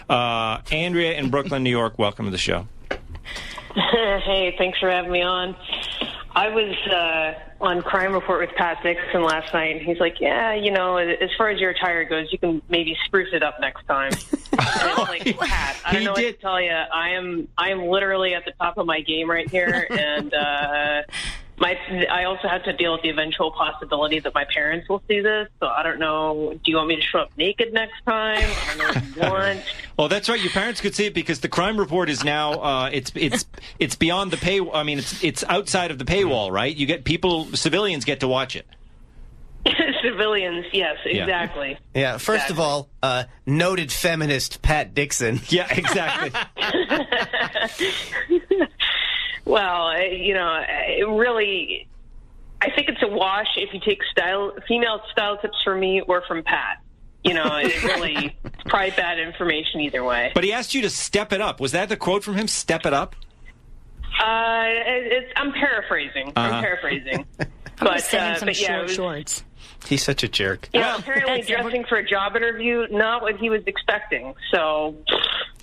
Andrea in Brooklyn, New York, welcome to the show. Hey, thanks for having me on. I was on Crime Report with Pat Dixon last night, and he's like, yeah, as far as your attire goes, you can maybe spruce it up next time. And it's like, Pat, I don't know what to tell you. I am literally at the top of my game right here, and I also have to deal with the eventual possibility that my parents will see this, so I don't know. Do you want me to show up naked next time? I don't know what you want. Well, that's right. Your parents could see it because the Crime Report is now it's beyond the pay. I mean, it's outside of the paywall, right? You get civilians get to watch it. Civilians, yes, exactly. Yeah. First of all, noted feminist Pat Dixon. Yeah, exactly. Well, really, I think it's a wash if you take female style tips from me or from Pat. It really probably bad information either way. But he asked you to step it up. Was that the quote from him? Step it up? I'm paraphrasing. I'm paraphrasing. But send him some shorts. He's such a jerk. Yeah, apparently dressing for a job interview, not what he was expecting. So,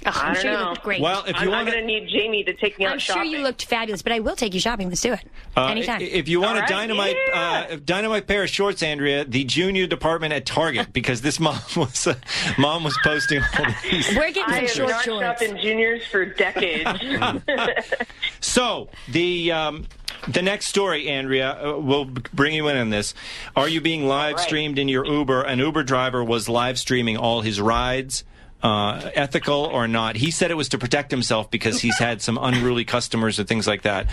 I don't know. Great. Well, I'm going to need Jamie to take me out shopping. I'm sure you looked fabulous, but I will take you shopping. Let's do it. Anytime. If you want a dynamite pair of shorts, Andrea, the junior department at Target, because this mom was posting all these. We're getting some short shorts. I have not shopped in juniors for decades. So, the next story, Andrea, we'll bring you in on this. Are you being live streamed in your Uber? An Uber driver was live streaming all his rides. Ethical or not? He said it was to protect himself because he's had some unruly customers or things like that.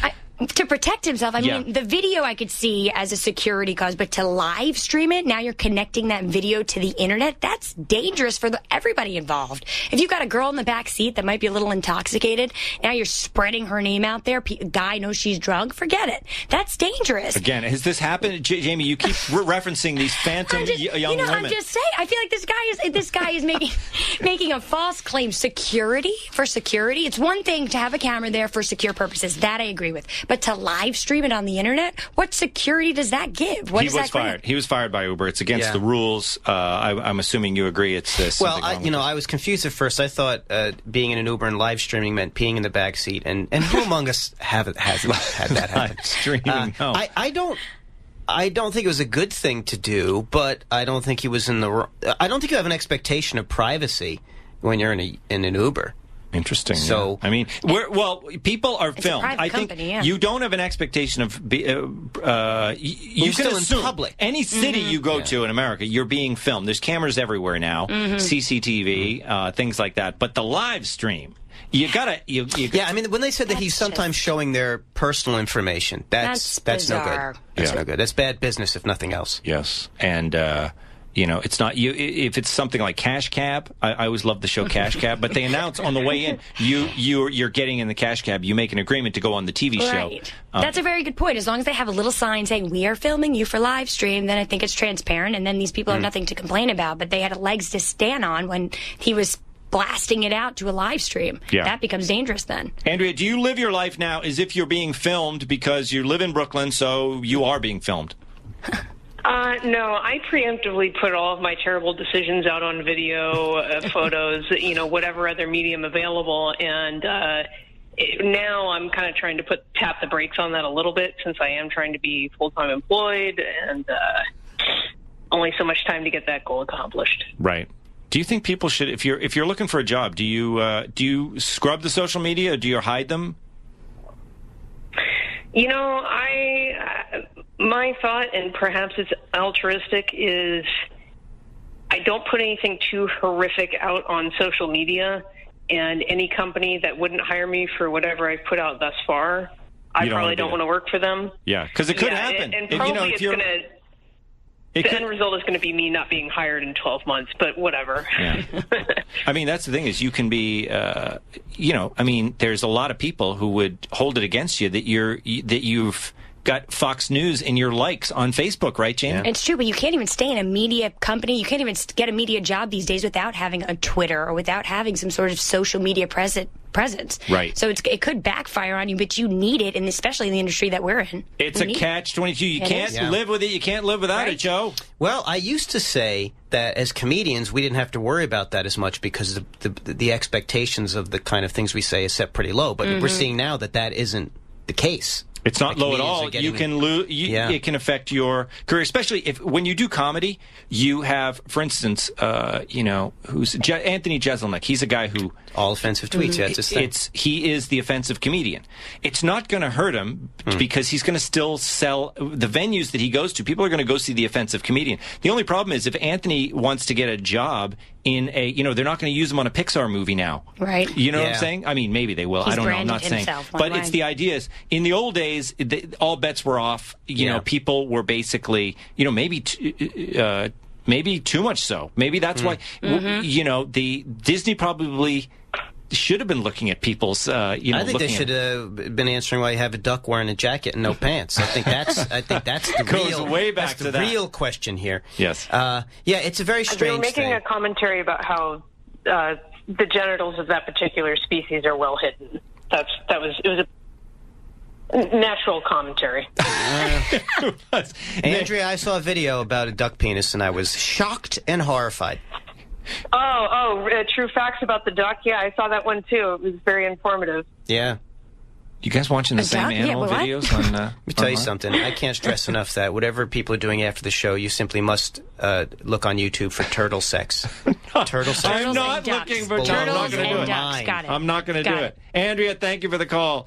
To protect himself. I mean, the video I could see as a security cause, but to live stream it, now you're connecting that video to the internet. That's dangerous for everybody involved. If you've got a girl in the back seat that might be a little intoxicated, now you're spreading her name out there. Guy knows she's drunk. Forget it. That's dangerous. Again, has this happened, Jamie? You keep referencing these phantom young women. I'm just saying. I feel like this guy is making a false claim. Security for security. It's one thing to have a camera there for secure purposes. That I agree with. But to live stream it on the internet, what security does that give? He was fired. He was fired by Uber. It's against the rules. I'm assuming you agree. It's this. Well, I was confused at first. I thought being in an Uber and live streaming meant peeing in the back seat, and who among us hasn't had that happen? Live streaming. No. I don't think it was a good thing to do, but I don't think he was in the. I don't think you have an expectation of privacy when you're in an Uber. Interesting. So, I mean, people are filmed. I think you don't have an expectation of. You can assume in public. Any city you go to in America, you're being filmed. There's cameras everywhere now, CCTV, things like that. But the live stream, you gotta. Yeah, I mean, when they said that he's sometimes showing their personal information, that's no good. That's no good. That's bad business, if nothing else. Yes, and. It's not you. If it's something like Cash Cab, I always love the show Cash Cab. But they announce on the way in, you're getting in the Cash Cab. You make an agreement to go on the TV show. That's a very good point. As long as they have a little sign saying we are filming you for live stream, then I think it's transparent, and then these people have nothing to complain about. But they had legs to stand on when he was blasting it out to a live stream. Yeah. That becomes dangerous then. Andrea, do you live your life now as if you're being filmed because you live in Brooklyn, so you are being filmed? No, I preemptively put all of my terrible decisions out on video, photos, whatever other medium available, and now I'm kind of trying to tap the brakes on that a little bit since I am trying to be full-time employed and only so much time to get that goal accomplished. Right. Do you think people should, if you're looking for a job, do you scrub the social media or do you hide them? My thought, and perhaps it's altruistic, is I don't put anything too horrific out on social media, and any company that wouldn't hire me for whatever I've put out thus far, I probably don't want to work for them. Yeah, because it could happen. And probably the end result is going to be me not being hired in 12 months, but whatever. Yeah. I mean, that's the thing is you can be, there's a lot of people who would hold it against you that you've got Fox News in your likes on Facebook, right, Jane? It's true, but you can't even stay in a media company. You can't even get a media job these days without having a Twitter or without having some sort of social media presence. Right. So it could backfire on you, but you need it, and especially in the industry that we're in. It's a catch-22. You can't live with it. You can't live without it, Joe. Well, I used to say that as comedians, we didn't have to worry about that as much because the expectations of the kind of things we say is set pretty low. But we're seeing now that isn't the case. It's not low at all. You can lose. It can affect your career, especially when you do comedy. You have, for instance, who's Anthony Jeselnik. He's a guy who all offensive tweets. That's his thing. He is the offensive comedian. It's not going to hurt him because he's going to still sell the venues that he goes to. People are going to go see the offensive comedian. The only problem is if Anthony wants to get a job in they're not going to use him on a Pixar movie now. Right. You know what I'm saying? I mean, maybe they will. He's I don't know. I'm not saying. But it's the idea is, in the old days, all bets were off. You know, people were basically, maybe too much so. Maybe that's why, the Disney probably should have been looking at people's, I think they should have been answering why you have a duck wearing a jacket and no pants. I think that's the goes way back to that. Real question here. Yes. It's a very strange They were making thing. a commentary about how the genitals of that particular species are well hidden. It was a natural commentary. Andrea, I saw a video about a duck penis and I was shocked and horrified. True facts about the duck. Yeah, I saw that one too. It was very informative. Yeah. You guys watching the same animal videos on? Let me tell you something. I can't stress enough that whatever people are doing after the show, you simply must look on YouTube for turtle sex. Turtle sex. I'm not looking for turtles. I'm not going to do it. Got it. I'm not going to do it. Andrea, thank you for the call.